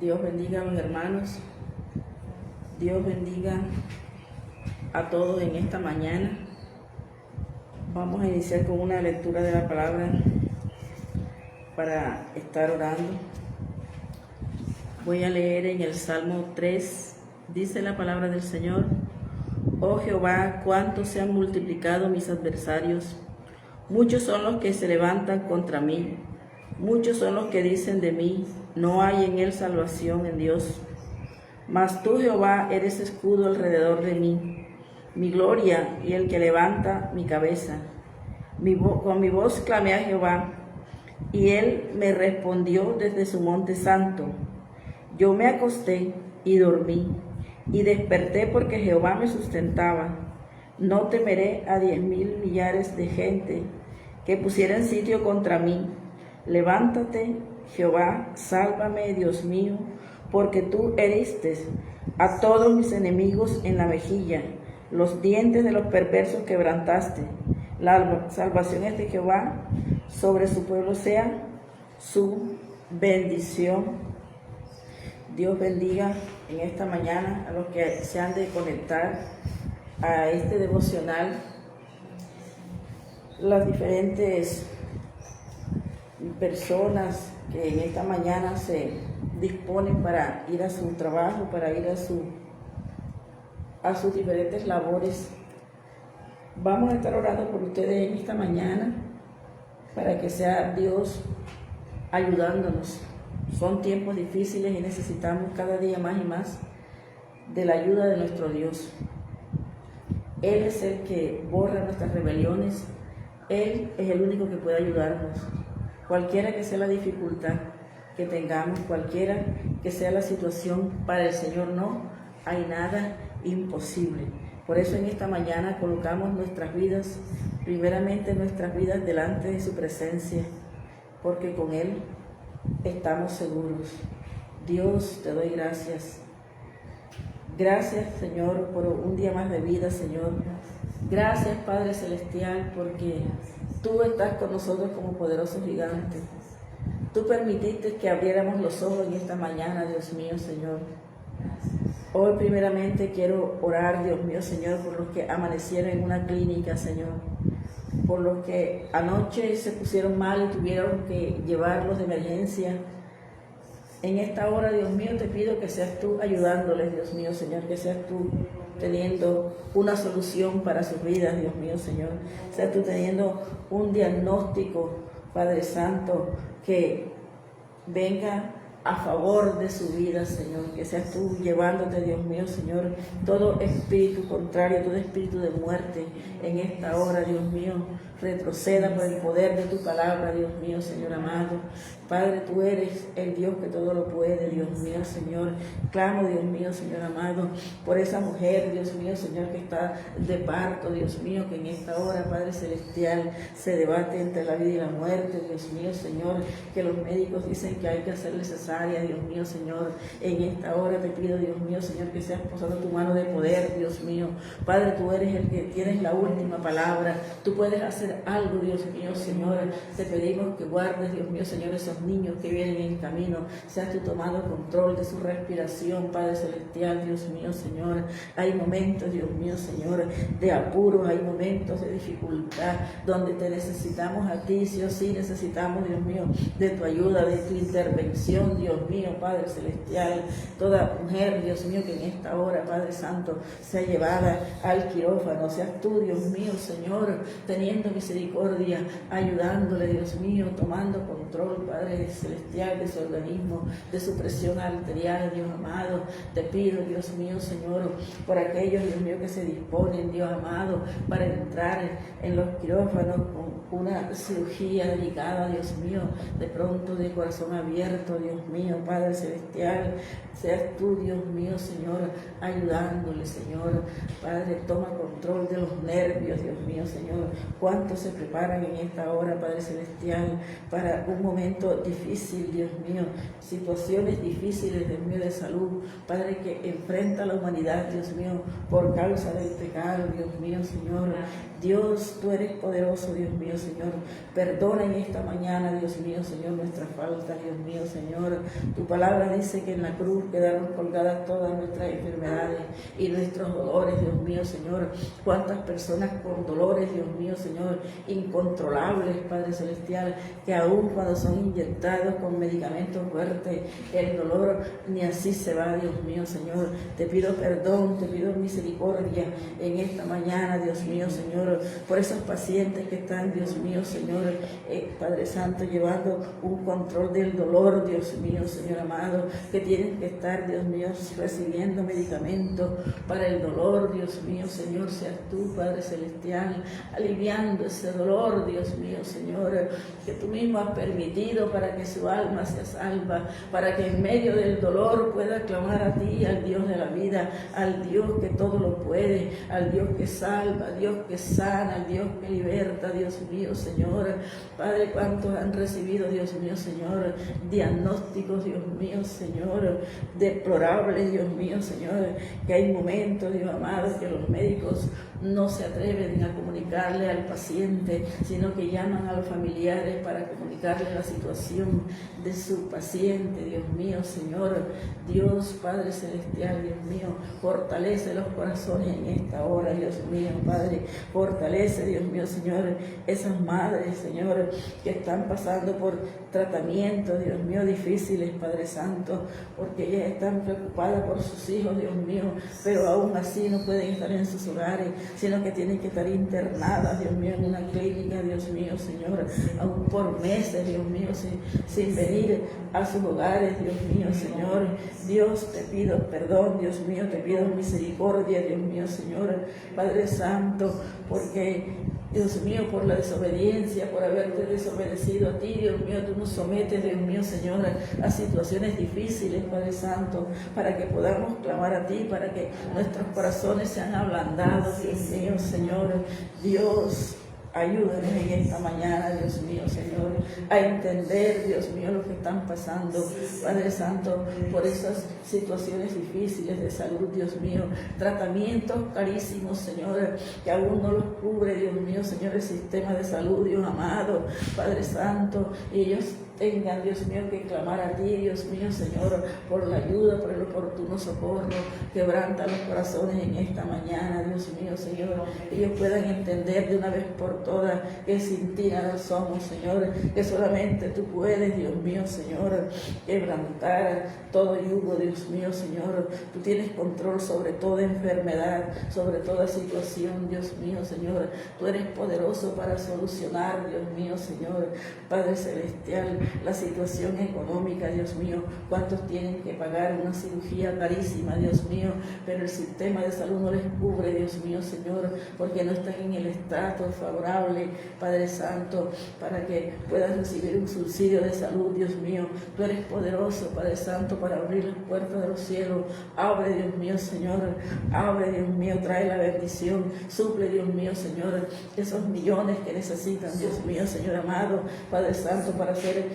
Dios bendiga a los hermanos. Dios bendiga a todos en esta mañana. Vamos a iniciar con una lectura de la palabra para estar orando. Voy a leer en el Salmo 3. Dice la palabra del Señor: Oh Jehová, cuánto se han multiplicado mis adversarios. Muchos son los que se levantan contra mí. Muchos son los que dicen de mí: no hay en él salvación en Dios. Mas tú, Jehová, eres escudo alrededor de mí, mi gloria y el que levanta mi cabeza. Con mi voz clamé a Jehová, y él me respondió desde su monte santo. Yo me acosté y dormí, y desperté porque Jehová me sustentaba. No temeré a 10,000 millares de gente que pusieran sitio contra mí. Levántate, Jehová, sálvame, Dios mío, porque tú heriste a todos mis enemigos en la mejilla, los dientes de los perversos quebrantaste. La salvación es de Jehová, sobre su pueblo sea su bendición. Dios bendiga en esta mañana a los que se han de conectar a este devocional, las diferentes personas que en esta mañana se disponen para ir a su trabajo, para ir a sus diferentes labores. Vamos a estar orando por ustedes en esta mañana para que sea Dios ayudándonos. Son tiempos difíciles y necesitamos cada día más y más de la ayuda de nuestro Dios. Él es el que borra nuestras rebeliones. Él es el único que puede ayudarnos. Cualquiera que sea la dificultad que tengamos, cualquiera que sea la situación, para el Señor no hay nada imposible. Por eso en esta mañana colocamos nuestras vidas, primeramente nuestras vidas delante de su presencia, porque con Él estamos seguros. Dios, te doy gracias. Gracias, Señor, por un día más de vida, Señor. Gracias, Padre Celestial, porque tú estás con nosotros como poderoso gigante. Tú permitiste que abriéramos los ojos en esta mañana, Dios mío, Señor. Hoy primeramente quiero orar, Dios mío, Señor, por los que amanecieron en una clínica, Señor. Por los que anoche se pusieron mal y tuvieron que llevarlos de emergencia. En esta hora, Dios mío, te pido que seas tú ayudándoles, Dios mío, Señor, que seas tú teniendo una solución para sus vidas, Dios mío, Señor. Seas tú teniendo un diagnóstico, Padre Santo, que venga a favor de su vida, Señor. Que seas tú llevándote, Dios mío, Señor, todo espíritu contrario, todo espíritu de muerte en esta hora, Dios mío, retroceda por el poder de tu palabra, Dios mío, Señor amado. Padre, tú eres el Dios que todo lo puede, Dios mío, Señor. Clamo, Dios mío, Señor amado, por esa mujer, Dios mío, Señor, que está de parto, Dios mío, que en esta hora, Padre Celestial, se debate entre la vida y la muerte, Dios mío, Señor, que los médicos dicen que hay que hacerle cesárea, Dios mío, Señor. En esta hora te pido, Dios mío, Señor, que seas posando tu mano de poder, Dios mío. Padre, tú eres el que tienes la última palabra. Tú puedes hacer algo, Dios mío, Señor. Te pedimos que guardes, Dios mío, Señor, esos niños que vienen en camino. Seas tú tomando control de su respiración, Padre Celestial, Dios mío, Señor. Hay momentos, Dios mío, Señor, de apuros, hay momentos de dificultad donde te necesitamos a ti, sí o sí necesitamos, Dios mío, de tu ayuda, de tu intervención, Dios mío, Padre Celestial. Toda mujer, Dios mío, que en esta hora, Padre Santo, sea llevada al quirófano, seas tú, Dios mío, Señor, teniendo misericordia, ayudándole, Dios mío, tomando control, Padre Celestial, de su organismo, de su presión arterial, Dios amado. Te pido, Dios mío, Señor, por aquellos, Dios mío, que se disponen, Dios amado, para entrar en los quirófanos con una cirugía delicada, Dios mío, de pronto de corazón abierto, Dios mío, Padre Celestial. Seas tú, Dios mío, Señor, ayudándole, Señor. Padre, toma control de los nervios, Dios mío, Señor. ¿Cuántos se preparan en esta hora, Padre Celestial, para un momento difícil, Dios mío? Situaciones difíciles, Dios mío, de salud, Padre, que enfrenta a la humanidad, Dios mío, por causa del pecado, Dios mío, Señor. Dios, tú eres poderoso, Dios mío, Señor. Perdona en esta mañana, Dios mío, Señor, nuestras faltas, Dios mío, Señor. Tu palabra dice que en la cruz quedaron colgadas todas nuestras enfermedades y nuestros dolores, Dios mío, Señor. Cuántas personas con dolores, Dios mío, Señor, incontrolables, Padre Celestial, que aún cuando son inyectados con medicamentos fuertes, el dolor ni así se va, Dios mío, Señor. Te pido perdón, te pido misericordia en esta mañana, Dios mío, Señor, por esos pacientes que están, Dios mío, Señor, Padre Santo, llevando un control del dolor, Dios mío, Señor amado, que tienen que estar, Dios mío, recibiendo medicamentos para el dolor, Dios mío, Señor, seas tú, Padre Celestial, aliviando ese dolor, Dios mío, Señor, que tú mismo has permitido para que su alma sea salva, para que en medio del dolor pueda clamar a ti, al Dios de la vida, al Dios que todo lo puede, al Dios que salva, al Dios que sana, al Dios que liberta, Dios mío, Señor. Padre, cuántos han recibido, Dios mío, Señor, diagnósticos, Dios mío, Señor, deplorables, Dios mío, Señor, que hay momentos, Dios amado, que los médicos no se atreven a comunicarle al paciente, sino que llaman a los familiares para comunicarle la situación de su paciente, Dios mío, Señor. Dios, Padre Celestial, Dios mío, fortalece los corazones en esta hora, Dios mío, Padre. Fortalece, Dios mío, Señor, esas madres, Señor, que están pasando por tratamientos, Dios mío, difíciles, Padre Santo, porque ellas están preocupadas por sus hijos, Dios mío, pero aún así no pueden estar en sus hogares, sino que tienen que estar internadas, Dios mío, en una clínica, Dios mío, Señor, aún por meses, Dios mío, sin venir a sus hogares, Dios mío, Señor. Dios, te pido perdón, Dios mío, te pido misericordia, Dios mío, Señor, Padre Santo, porque, Dios mío, por la desobediencia, por haberte desobedecido a ti, Dios mío, tú nos sometes, Dios mío, Señor, a situaciones difíciles, Padre Santo, para que podamos clamar a ti, para que nuestros corazones sean ablandados, Dios mío, Señor. Dios, ayúdanos en esta mañana, Dios mío, Señor, a entender, Dios mío, lo que están pasando, Padre Santo, por esas situaciones difíciles de salud, Dios mío, tratamientos carísimos, Señor, que aún no los cubre, Dios mío, Señor, el sistema de salud, Dios amado, Padre Santo, y ellos tengan, Dios mío, que clamar a ti, Dios mío, Señor, por la ayuda, por el oportuno socorro. Quebranta los corazones en esta mañana, Dios mío, Señor, que ellos puedan entender de una vez por todas que sin ti nada somos, Señor, que solamente tú puedes, Dios mío, Señor, quebrantar todo yugo, Dios mío, Señor. Tú tienes control sobre toda enfermedad, sobre toda situación, Dios mío, Señor. Tú eres poderoso para solucionar, Dios mío, Señor, Padre Celestial, la situación económica, Dios mío. ¿Cuántos tienen que pagar una cirugía carísima, Dios mío? Pero el sistema de salud no les cubre, Dios mío, Señor, porque no están en el estrato favorable, Padre Santo, para que puedan recibir un subsidio de salud, Dios mío. Tú eres poderoso, Padre Santo, para abrir las puertas de los cielos. Abre, Dios mío, Señor. Abre, Dios mío, trae la bendición. Suple, Dios mío, Señor, esos millones que necesitan, Dios mío, Señor amado, Padre Santo, para hacer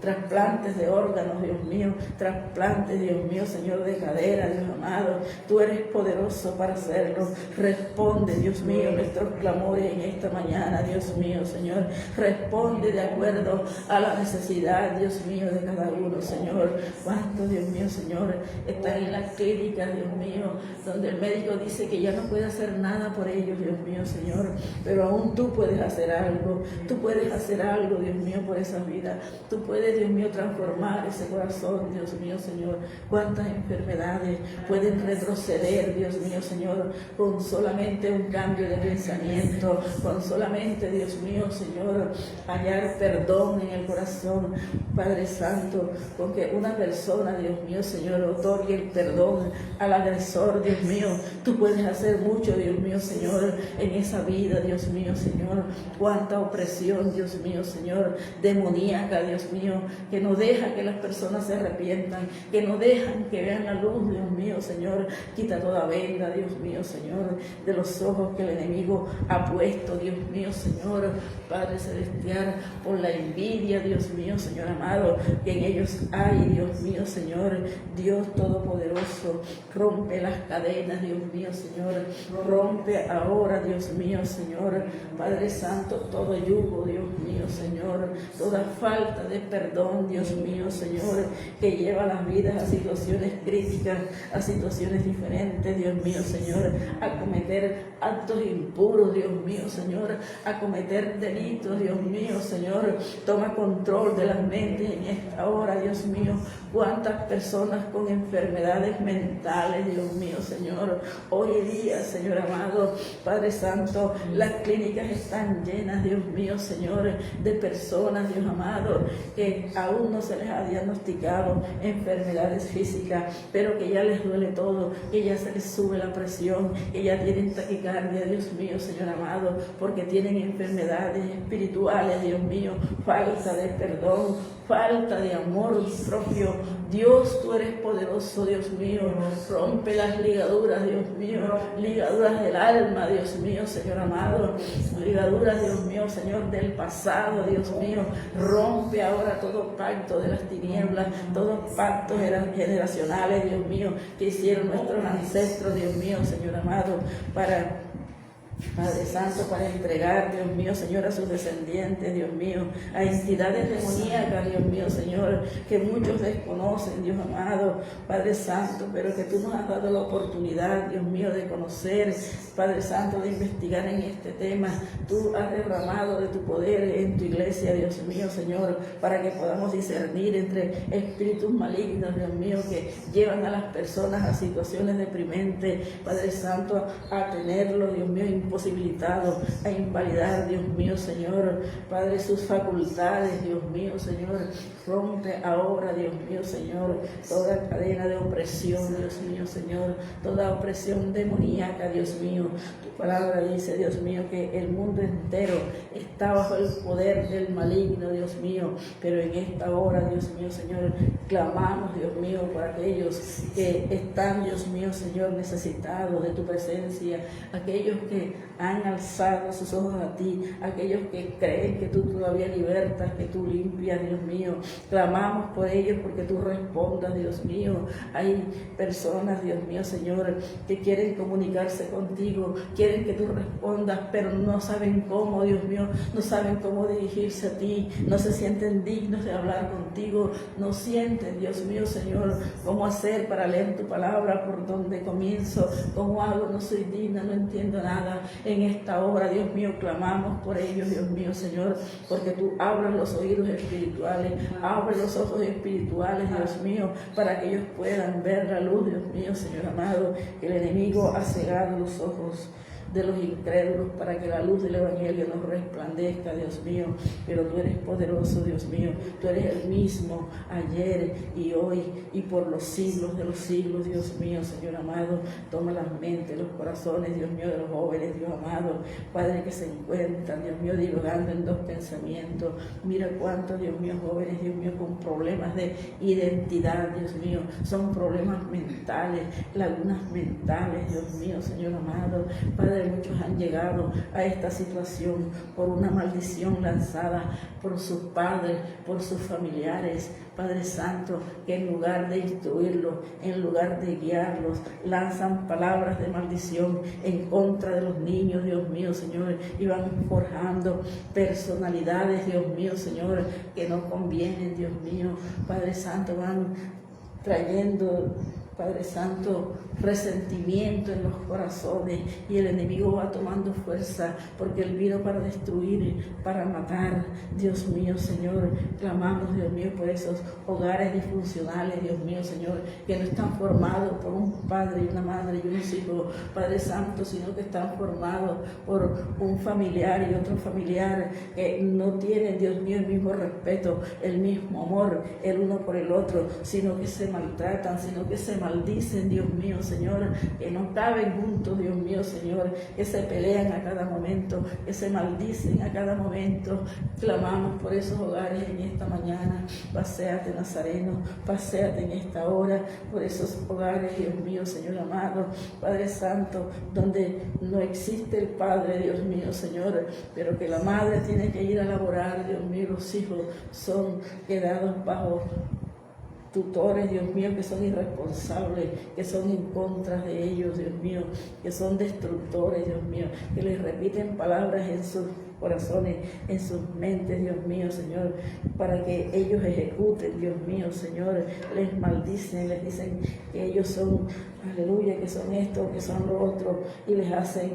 trasplantes de órganos, Dios mío, trasplantes, Dios mío, Señor, de cadera, Dios amado. Tú eres poderoso para hacerlo. Responde, Dios mío, nuestros clamores en esta mañana, Dios mío, Señor. Responde de acuerdo a la necesidad, Dios mío, de cada uno, Señor. ¿Cuántos, Dios mío, Señor, están en las clínicas, Dios mío, donde el médico dice que ya no puede hacer nada por ellos, Dios mío, Señor, pero aún tú puedes hacer algo. Tú puedes hacer algo, Dios mío, por esa vida. Tú puedes, Dios mío, transformar ese corazón, Dios mío, Señor. Cuántas enfermedades pueden retroceder, Dios mío, Señor, con solamente un cambio de pensamiento, con solamente, Dios mío, Señor, hallar perdón en el corazón, Padre Santo, con que una persona, Dios mío, Señor, otorgue el perdón al agresor, Dios mío. Tú puedes hacer mucho, Dios mío, Señor, en esa vida, Dios mío, Señor. Cuánta opresión, Dios mío, Señor, demoníaca, Dios mío, que no deja que las personas se arrepientan, que no dejan que vean la luz, Dios mío, Señor. Quita toda venda, Dios mío, Señor, de los ojos que el enemigo ha puesto, Dios mío, Señor, Padre Celestial, por la envidia, Dios mío, Señor amado, que en ellos hay, Dios mío, Señor, Dios Todopoderoso. Rompe las cadenas, Dios mío, Señor, rompe ahora, Dios mío, Señor, Padre Santo, todo yugo, Dios mío, Señor, toda falta de perdón, perdón, Dios mío, Señor, que lleva las vidas a situaciones críticas, a situaciones diferentes, Dios mío, Señor, a cometer actos impuros, Dios mío, Señor, a cometer delitos, Dios mío, Señor. Toma control de las mentes en esta hora, Dios mío. Cuántas personas con enfermedades mentales, Dios mío, Señor. Hoy día, Señor amado, Padre Santo, las clínicas están llenas, Dios mío, Señor, de personas, Dios amado, que aún no se les ha diagnosticado enfermedades físicas, pero que ya les duele todo, que ya se les sube la presión, que ya tienen taquicardia, Dios mío, Señor amado, porque tienen enfermedades espirituales, Dios mío, falta de perdón, falta de amor propio. Dios, tú eres poderoso, Dios mío. Rompe las ligaduras, Dios mío, ligaduras del alma, Dios mío, Señor amado, ligaduras, Dios mío, Señor, del pasado, Dios mío. Rompe ahora todo pacto de las tinieblas, todos pactos generacionales, Dios mío, que hicieron nuestros ancestros, Dios mío, Señor amado, para Padre Santo, para entregar, Dios mío, Señor, a sus descendientes, Dios mío, a entidades demoníacas, Dios mío, Señor, que muchos desconocen, Dios amado, Padre Santo, pero que tú nos has dado la oportunidad, Dios mío, de conocer, Padre Santo, de investigar en este tema. Tú has derramado de tu poder en tu iglesia, Dios mío, Señor, para que podamos discernir entre espíritus malignos, Dios mío, que llevan a las personas a situaciones deprimentes, Padre Santo, a tenerlo, Dios mío, imposibilitado, a invalidar, Dios mío, Señor, Padre, sus facultades, Dios mío, Señor. Rompe ahora, Dios mío, Señor, toda cadena de opresión, Dios mío, Señor, toda opresión demoníaca, Dios mío. Tu palabra dice, Dios mío, que el mundo entero está bajo el poder del maligno, Dios mío, pero en esta hora, Dios mío, Señor, clamamos, Dios mío, por aquellos que están, Dios mío, Señor, necesitados de tu presencia, aquellos que han alzado sus ojos a ti, aquellos que creen que tú todavía libertas, que tú limpias, Dios mío. Clamamos por ellos porque tú respondas, Dios mío. Hay personas, Dios mío, Señor, que quieren comunicarse contigo, quieren que tú respondas, pero no saben cómo, Dios mío, no saben cómo dirigirse a ti, no se sienten dignos de hablar contigo, no sienten, Dios mío, Señor, cómo hacer para leer tu palabra, por dónde comienzo, cómo hago, no soy digna, no entiendo nada. En esta hora, Dios mío, clamamos por ellos, Dios mío, Señor, porque tú abras los oídos espirituales, abre los ojos espirituales, Dios mío, para que ellos puedan ver la luz, Dios mío, Señor amado. El enemigo ha cegado los ojos de los incrédulos para que la luz del Evangelio nos resplandezca, Dios mío, pero tú eres poderoso, Dios mío, tú eres el mismo ayer y hoy y por los siglos de los siglos, Dios mío, Señor amado. Toma las mentes, los corazones, Dios mío, de los jóvenes, Dios amado, Padre, que se encuentran, Dios mío, divagando en dos pensamientos. Mira cuántos, Dios mío, jóvenes, Dios mío, con problemas de identidad, Dios mío, son problemas mentales, lagunas mentales, Dios mío, Señor amado, Padre. Muchos han llegado a esta situación por una maldición lanzada por sus padres, por sus familiares, Padre Santo, que en lugar de instruirlos, en lugar de guiarlos, lanzan palabras de maldición en contra de los niños, Dios mío, Señor, y van forjando personalidades, Dios mío, Señor, que no convienen, Dios mío, Padre Santo, van trayendo, Padre Santo, resentimiento en los corazones, y el enemigo va tomando fuerza porque él vino para destruir, para matar. Dios mío, Señor, clamamos, Dios mío, por esos hogares disfuncionales, Dios mío, Señor, que no están formados por un padre y una madre y unos hijos, Padre Santo, sino que están formados por un familiar y otro familiar, que no tienen, Dios mío, el mismo respeto, el mismo amor el uno por el otro, sino que se maltratan, sino que se maldicen, Dios mío, Señor, que no caben juntos, Dios mío, Señor, que se pelean a cada momento, que se maldicen a cada momento. Clamamos por esos hogares en esta mañana. Paséate, Nazareno, paséate en esta hora por esos hogares, Dios mío, Señor amado, Padre Santo, donde no existe el Padre, Dios mío, Señor, pero que la madre tiene que ir a laborar, Dios mío, los hijos son quedados bajo tutores, Dios mío, que son irresponsables, que son en contra de ellos, Dios mío, que son destructores, Dios mío, que les repiten palabras en sus corazones, en sus mentes, Dios mío, Señor, para que ellos ejecuten, Dios mío, Señor, les maldicen, les dicen que ellos son, aleluya, que son esto, que son lo otro, y les hacen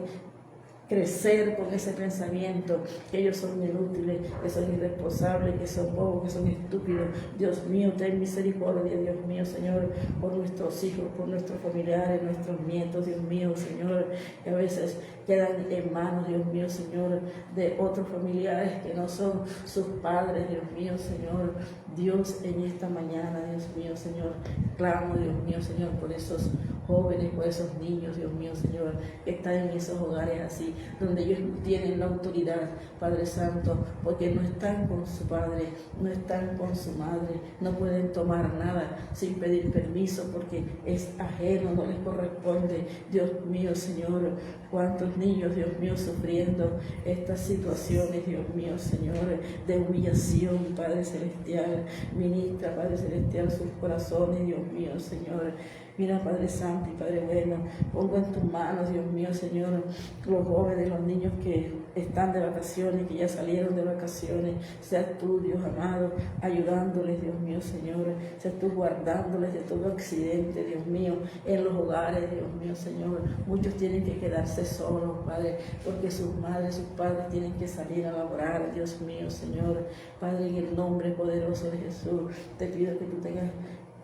crecer con ese pensamiento, que ellos son inútiles, que son irresponsables, que son bobos, que son estúpidos. Dios mío, ten misericordia, Dios mío, Señor, por nuestros hijos, por nuestros familiares, nuestros nietos, Dios mío, Señor, que a veces quedan en manos, Dios mío, Señor, de otros familiares que no son sus padres, Dios mío, Señor. Dios, en esta mañana, Dios mío, Señor, clamo, Dios mío, Señor, por esos jóvenes, por esos niños, Dios mío, Señor, que están en esos hogares así, donde ellos no tienen la autoridad, Padre Santo, porque no están con su padre, no están con su madre, no pueden tomar nada sin pedir permiso porque es ajeno, no les corresponde. Dios mío, Señor, cuántos niños, Dios mío, sufriendo estas situaciones, Dios mío, Señor, de humillación, Padre Celestial. Ministra, Padre Celestial, sus corazones, Dios mío, Señor. Mira, Padre Santo y Padre bueno, pongo en tus manos, Dios mío, Señor, los jóvenes, los niños que están de vacaciones, que ya salieron de vacaciones. Seas tú, Dios amado, ayudándoles, Dios mío, Señor. Seas tú guardándoles de todo accidente, Dios mío, en los hogares, Dios mío, Señor. Muchos tienen que quedarse solos, Padre, porque sus madres, sus padres tienen que salir a laborar, Dios mío, Señor. Padre, en el nombre poderoso de Jesús, te pido que tú tengas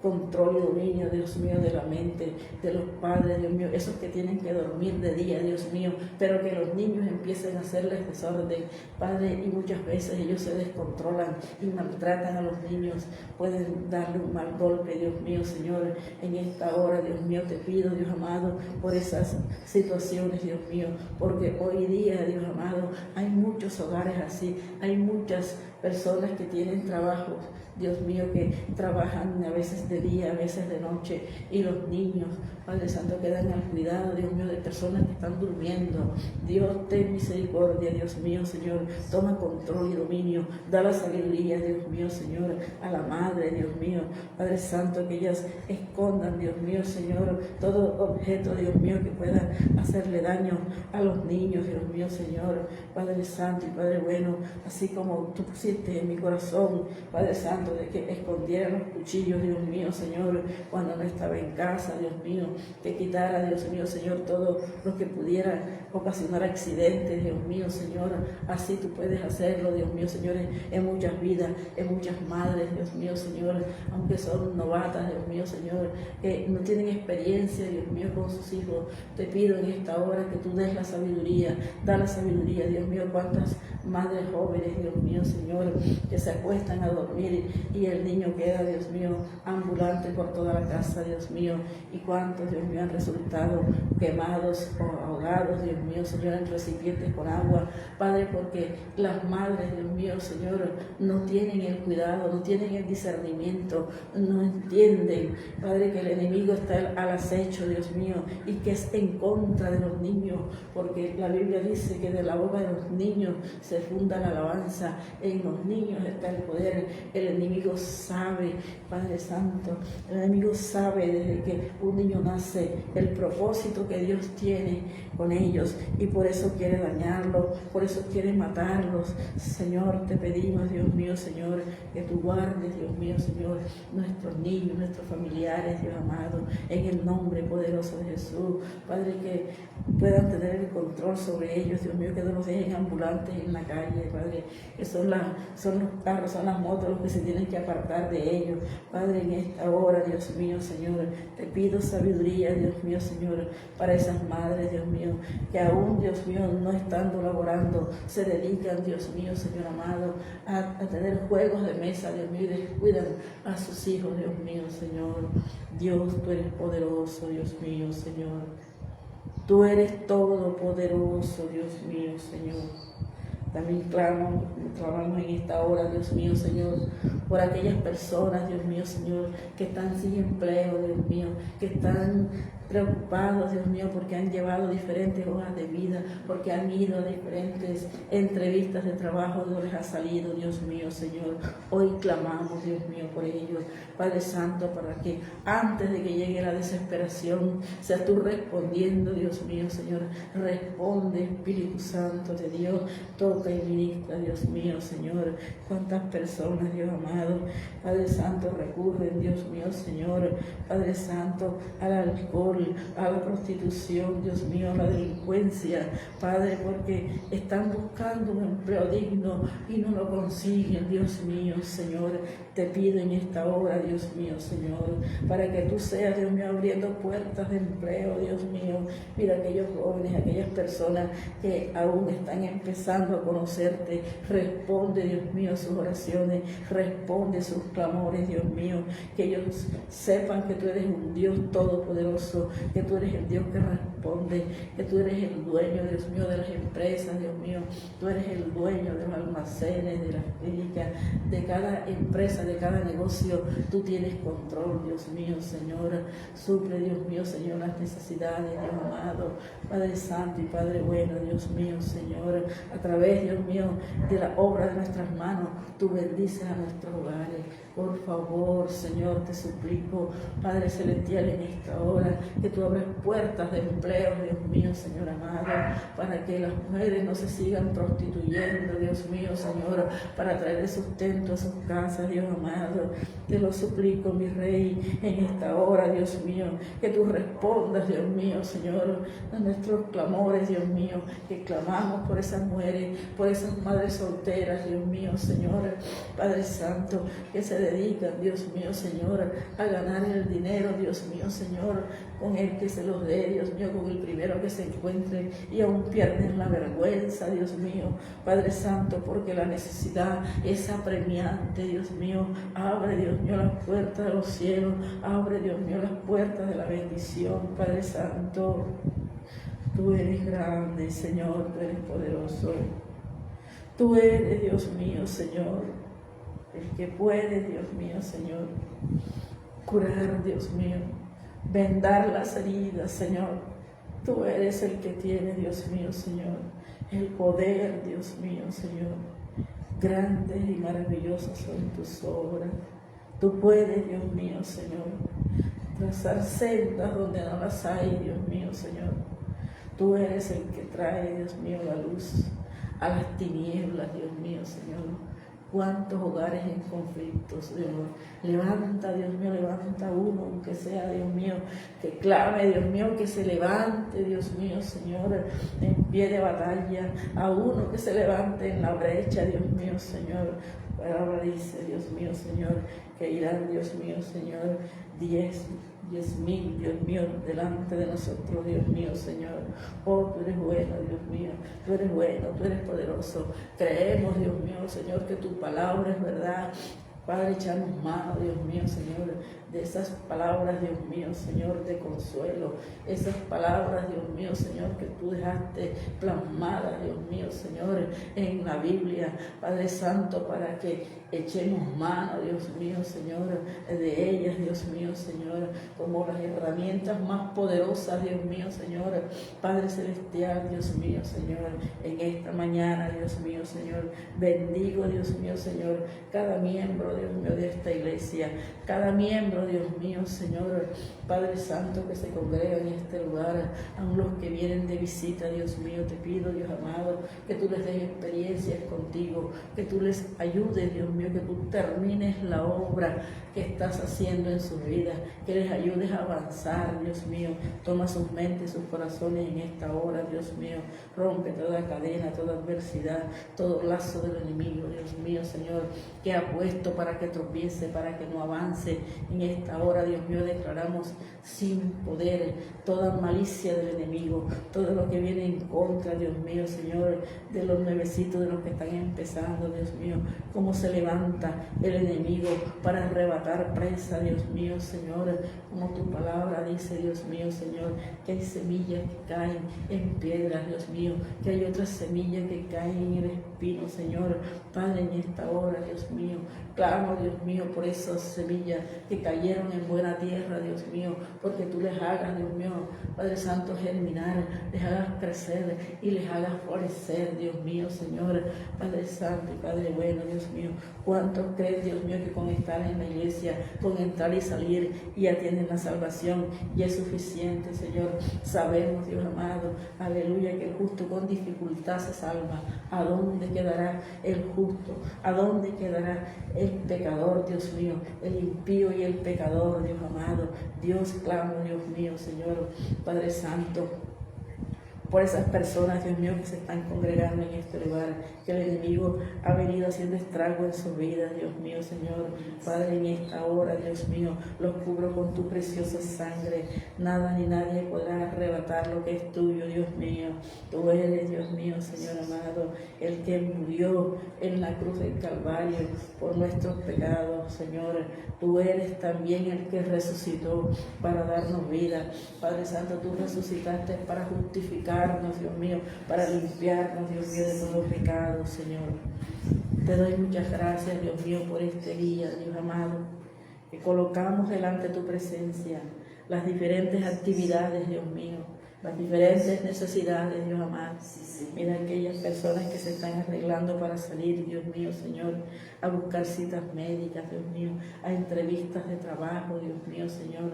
control y dominio, Dios mío, de la mente de los padres, Dios mío, esos que tienen que dormir de día, Dios mío, pero que los niños empiecen a hacerles desorden, Padre, y muchas veces ellos se descontrolan y maltratan a los niños, pueden darle un mal golpe, Dios mío, Señor, en esta hora, Dios mío, te pido, Dios amado, por esas situaciones, Dios mío, porque hoy día, Dios amado, hay muchos hogares así, hay muchas personas que tienen trabajos, Dios mío, que trabajan a veces de día, a veces de noche, y los niños, Padre Santo, quedan al cuidado, Dios mío, de personas que están durmiendo. Dios, ten misericordia, Dios mío, Señor, toma control y dominio, da la sabiduría, Dios mío, Señor, a la madre, Dios mío, Padre Santo, que ellas escondan, Dios mío, Señor, todo objeto, Dios mío, que pueda hacerle daño a los niños, Dios mío, Señor, Padre Santo y Padre bueno, así como tú pusiste en mi corazón, Padre Santo, de que escondiera los cuchillos, Dios mío, Señor, cuando no estaba en casa, Dios mío, que quitara, Dios mío, Señor, todo lo que pudiera ocasionar accidentes, Dios mío, Señor, así tú puedes hacerlo, Dios mío, Señor, en muchas vidas, en muchas madres, Dios mío, Señor, aunque son novatas, Dios mío, Señor, que no tienen experiencia, Dios mío, con sus hijos, te pido en esta hora que tú des la sabiduría, da la sabiduría, Dios mío, cuántas madres jóvenes, Dios mío, Señor, que se acuestan a dormir y el niño queda, Dios mío, ambulante por toda la casa, Dios mío, y cuántos, Dios mío, han resultado quemados o ahogados, Dios mío, Señor, en recipientes con agua, Padre, porque las madres, Dios mío, Señor, no tienen el cuidado, no tienen el discernimiento, no entienden, Padre, que el enemigo está al acecho, Dios mío, y que es en contra de los niños, porque la Biblia dice que de la boca de los niños se funda la alabanza, en los niños está el poder, el enemigo sabe, Padre Santo, el enemigo sabe desde que un niño nace el propósito que Dios tiene con ellos y por eso quiere dañarlos, por eso quiere matarlos. Señor, te pedimos, Dios mío, Señor, que tú guardes, Dios mío, Señor, nuestros niños, nuestros familiares, Dios amado, en el nombre poderoso de Jesús, Padre, que puedan tener el control sobre ellos, Dios mío, que no los dejen ambulantes en la calle, Padre, que son los carros, son las motos los que se tienen que apartar de ellos, Padre, en esta hora, Dios mío, Señor, te pido sabiduría, Dios mío, Señor, para esas madres, Dios mío, que aún, Dios mío, no estando laborando, se dedican, Dios mío, Señor amado, a tener juegos de mesa, Dios mío, y descuidan a sus hijos, Dios mío, Señor. Dios, tú eres poderoso, Dios mío, Señor. Tú eres todopoderoso, Dios mío, Señor. También clamamos en esta hora, Dios mío, Señor, por aquellas personas, Dios mío, Señor, que están sin empleo, Dios mío, que están preocupados, Dios mío, porque han llevado diferentes hojas de vida, porque han ido a diferentes entrevistas de trabajo, no les ha salido, Dios mío, Señor. Hoy clamamos, Dios mío, por ellos, Padre Santo, para que antes de que llegue la desesperación, seas tú respondiendo, Dios mío, Señor. Responde, Espíritu Santo de Dios, toca y ministra, Dios mío, Señor. Cuántas personas, Dios amado, Padre Santo, recurren, Dios mío, Señor, Padre Santo, al alcohol, a la prostitución, Dios mío, a la delincuencia, Padre, porque están buscando un empleo digno y no lo consiguen, Dios mío, Señor. Te pido en esta hora, Dios mío, Señor, para que tú seas, Dios mío, abriendo puertas de empleo, Dios mío. Mira aquellos jóvenes, aquellas personas que aún están empezando a conocerte. Responde, Dios mío, sus oraciones, responde sus clamores, Dios mío, que ellos sepan que tú eres un Dios todopoderoso, que tú eres el Dios que responde, que tú eres el dueño, Dios mío, de las empresas, Dios mío, tú eres el dueño de los almacenes, de las clínicas, de cada empresa, de cada negocio. Tú tienes control, Dios mío, Señor. Suple, Dios mío, Señor, las necesidades, Dios amado, Padre Santo y Padre bueno, Dios mío, Señor. A través, Dios mío, de la obra de nuestras manos, tú bendices a nuestros hogares. Por favor, Señor, te suplico, Padre Celestial, en esta hora, que tú abres puertas de empleo, Dios mío, Señor amado, para que las mujeres no se sigan prostituyendo, Dios mío, Señor, para traer sustento a sus casas, Dios amado. Te lo suplico, mi Rey, en esta hora, Dios mío, que tú respondas, Dios mío, Señor, a nuestros clamores, Dios mío, que clamamos por esas mujeres, por esas madres solteras, Dios mío, Señor, Padre Santo, que se dedican, Dios mío, Señor, a ganar el dinero, Dios mío, Señor, con el que se los dé, Dios mío, con el primero que se encuentre, y aún pierden la vergüenza, Dios mío, Padre Santo, porque la necesidad es apremiante, Dios mío. Abre, Dios mío, las puertas de los cielos, abre, Dios mío, las puertas de la bendición, Padre Santo. Tú eres grande, Señor, tú eres poderoso. Tú eres, Dios mío, Señor, el que puede, Dios mío, Señor, curar, Dios mío, vendar las heridas, Señor. Tú eres el que tiene, Dios mío, Señor, el poder, Dios mío, Señor. Grandes y maravillosas son tus obras. Tú puedes, Dios mío, Señor, trazar sendas donde no las hay, Dios mío, Señor. Tú eres el que trae, Dios mío, la luz a las tinieblas, Dios mío, Señor. Cuántos hogares en conflictos, Dios. Levanta, Dios mío, levanta uno, aunque sea, Dios mío, que clame, Dios mío, que se levante, Dios mío, Señor, en pie de batalla, a uno que se levante en la brecha, Dios mío, Señor. Palabra dice, Dios mío, Señor, que irán, Dios mío, Señor, 10,000, Dios mío, delante de nosotros, Dios mío, Señor. Oh, tú eres bueno, Dios mío, tú eres bueno, tú eres poderoso. Creemos, Dios mío, Señor, que tu palabra es verdad. Padre, echamos mano, Dios mío, Señor, de esas palabras, Dios mío, Señor, de consuelo, esas palabras, Dios mío, Señor, que tú dejaste plasmadas, Dios mío, Señor, en la Biblia, Padre Santo, para que echemos mano, Dios mío, Señor, de ellas, Dios mío, Señor, como las herramientas más poderosas, Dios mío, Señor, Padre Celestial, Dios mío, Señor, en esta mañana, Dios mío, Señor, bendigo, Dios mío, Señor, cada miembro, Dios mío, de esta iglesia, cada miembro, Dios mío, Señor, Padre Santo, que se congrega en este lugar, aun los que vienen de visita, Dios mío, te pido, Dios amado, que tú les des experiencias contigo, que tú les ayudes, Dios mío, que tú termines la obra que estás haciendo en sus vidas, que les ayudes a avanzar, Dios mío. Toma sus mentes, sus corazones en esta hora, Dios mío. Rompe toda cadena, toda adversidad, todo lazo del enemigo, Dios mío, Señor, que ha puesto para que tropiece, para que no avance. En esta hora, Dios mío, declaramos sin poder toda malicia del enemigo, todo lo que viene en contra, Dios mío, Señor, de los nuevecitos, de los que están empezando, Dios mío, cómo se levanta el enemigo para arrebatar presa, Dios mío, Señor, como tu palabra dice, Dios mío, Señor, que hay semillas que caen en piedras, Dios mío, que hay otras semillas que caen en el espíritu, espinos, Señor. Padre, en esta hora, Dios mío, clamo, Dios mío, por esas semillas que cayeron en buena tierra, Dios mío, porque tú les hagas, Dios mío, Padre Santo, germinar, les hagas crecer y les hagas florecer, Dios mío, Señor, Padre Santo y Padre bueno, Dios mío. ¿Cuántos creen, Dios mío, que con estar en la iglesia, con entrar y salir, ya tienen la salvación y es suficiente, Señor? Sabemos, Dios amado, aleluya, que el justo con dificultad se salva. ¿A dónde quedará el justo? ¿A dónde quedará el pecador, Dios mío? El impío y el pecador, Dios amado. Dios, clamo, Dios mío, Señor, Padre Santo, por esas personas, Dios mío, que se están congregando en este lugar, que el enemigo ha venido haciendo estrago en su vida, Dios mío, Señor. Padre, en esta hora, Dios mío, los cubro con tu preciosa sangre. Nada ni nadie podrá arrebatar lo que es tuyo, Dios mío. Tú eres, Dios mío, Señor amado, el que murió en la cruz del Calvario por nuestros pecados, Señor. Tú eres también el que resucitó para darnos vida. Padre Santo, tú resucitaste para justificar, Dios mío, para limpiarnos, Dios mío, de todo pecado, Señor. Te doy muchas gracias, Dios mío, por este día, Dios amado, que colocamos delante de tu presencia las diferentes actividades, Dios mío, las diferentes necesidades, Dios amado. Mira aquellas personas que se están arreglando para salir, Dios mío, Señor, a buscar citas médicas, Dios mío, a entrevistas de trabajo, Dios mío, Señor.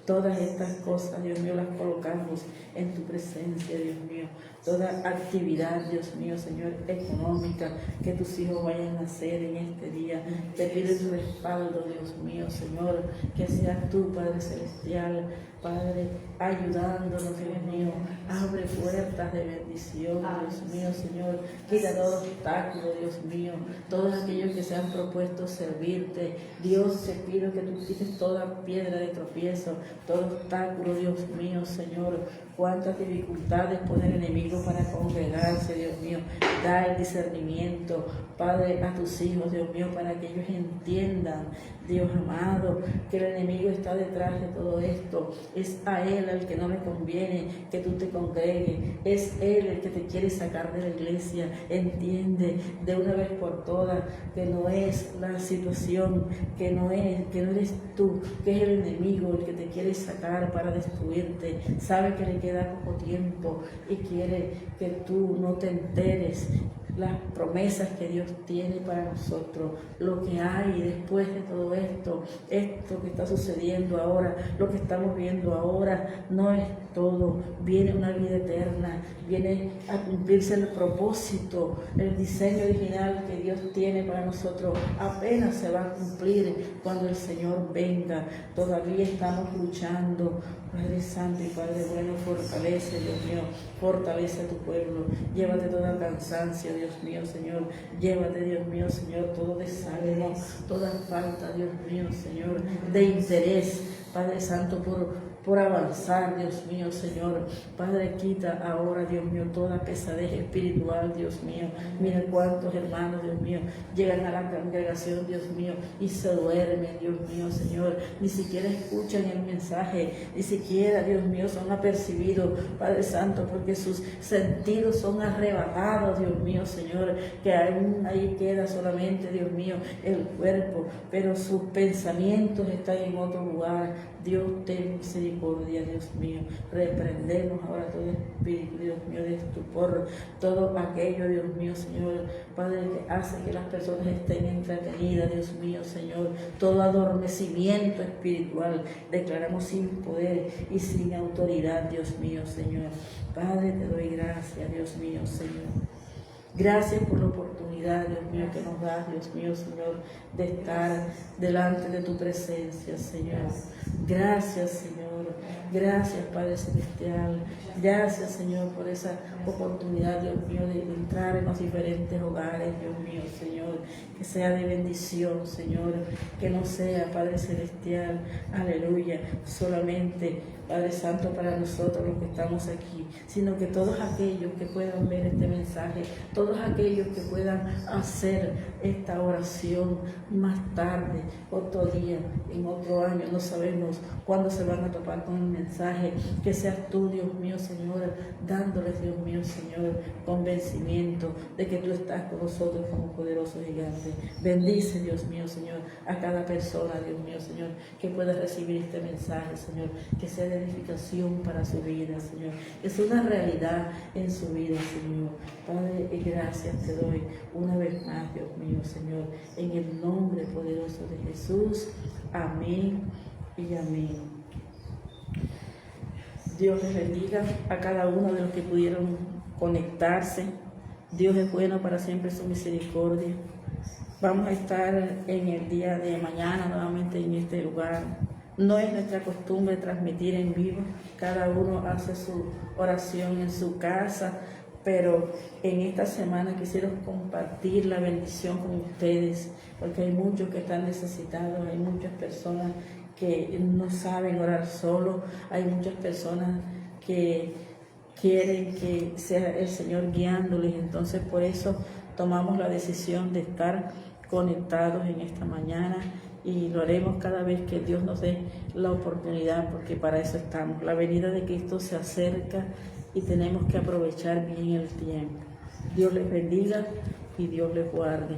Todas estas cosas, Dios mío, las colocamos en tu presencia, Dios mío. Toda actividad, Dios mío, Señor, económica, que tus hijos vayan a hacer en este día. Te pido tu respaldo, Dios mío, Señor, que seas tú, Padre Celestial, Padre, ayudándonos, Dios mío. Abre puertas de bendición, Dios mío, Señor. Quita todo obstáculo, Dios mío. Todos aquellos que se han propuesto servirte, Dios, te pido que tú quites toda piedra de tropiezo, todo obstáculo, Dios mío, Señor. Cuántas dificultades pone el enemigo para congregarse, Dios mío. Da el discernimiento, Padre, a tus hijos, Dios mío, para que ellos entiendan, Dios amado, que el enemigo está detrás de todo esto. Es a él al que no le conviene que tú te congregues. Es él el que te quiere sacar de la iglesia. Entiende de una vez por todas que no es la situación, que no eres tú, que es el enemigo el que te quiere sacar para destruirte. Sabe que le queda poco tiempo y quiere que tú no te enteres las promesas que Dios tiene para nosotros, lo que hay después de todo esto que está sucediendo ahora, lo que estamos viendo ahora, no es todo. Viene una vida eterna, viene a cumplirse el propósito, el diseño original que Dios tiene para nosotros. Apenas se va a cumplir cuando el Señor venga. Todavía estamos luchando. Padre Santo y Padre bueno, fortalece, Dios mío, fortalece a tu pueblo. Llévate toda cansancio, Dios mío, Señor. Llévate, Dios mío, Señor, todo desánimo, toda falta, Dios mío, Señor, de interés, Padre Santo, por avanzar, Dios mío, Señor. Padre, quita ahora, Dios mío, toda pesadez espiritual, Dios mío. Mira cuántos hermanos, Dios mío, llegan a la congregación, Dios mío, y se duermen, Dios mío, Señor. Ni siquiera escuchan el mensaje, ni siquiera, Dios mío, son apercibidos, Padre Santo, porque sus sentidos son arrebatados, Dios mío, Señor, que aún ahí queda solamente, Dios mío, el cuerpo, pero sus pensamientos están en otro lugar. Dios, ten misericordia, Dios mío. Reprendemos ahora todo espíritu, Dios mío, de estupor, todo aquello, Dios mío, Señor, Padre, que hace que las personas estén entretenidas, Dios mío, Señor. Todo adormecimiento espiritual declaramos sin poder y sin autoridad, Dios mío, Señor. Padre, te doy gracias, Dios mío, Señor. Gracias por la oportunidad, Dios mío, que nos das, Dios mío, Señor, de estar delante de tu presencia, Señor. Gracias, Señor. Gracias, Padre Celestial. Gracias, Señor, por esa oportunidad, Dios mío, de entrar en los diferentes hogares, Dios mío, Señor. Que sea de bendición, Señor. Que no sea, Padre Celestial, aleluya, solamente, Padre Santo, para nosotros los que estamos aquí, sino que todos aquellos que puedan ver este mensaje, todos todos aquellos que puedan hacer esta oración más tarde, otro día, en otro año, no sabemos cuándo se van a topar con el mensaje, que seas tú, Dios mío, Señor, dándoles, Dios mío, Señor, convencimiento de que tú estás con nosotros como poderoso gigante. Bendice, Dios mío, Señor, a cada persona, Dios mío, Señor, que pueda recibir este mensaje, Señor, que sea de edificación para su vida, Señor, que sea una realidad en su vida, Señor. Padre, gracias te doy una vez más, Dios mío, Señor, en el nombre poderoso de Jesús. Amén y amén. Dios les bendiga a cada uno de los que pudieron conectarse. Dios es bueno, para siempre su misericordia. Vamos a estar en el día de mañana nuevamente en este lugar. No es nuestra costumbre transmitir en vivo. Cada uno hace su oración en su casa, pero en esta semana quisiera compartir la bendición con ustedes, porque hay muchos que están necesitados, hay muchas personas que no saben orar solo, hay muchas personas que quieren que sea el Señor guiándoles. Entonces por eso tomamos la decisión de estar conectados en esta mañana, y lo haremos cada vez que Dios nos dé la oportunidad, porque para eso estamos. La venida de Cristo se acerca y tenemos que aprovechar bien el tiempo. Dios les bendiga y Dios les guarde.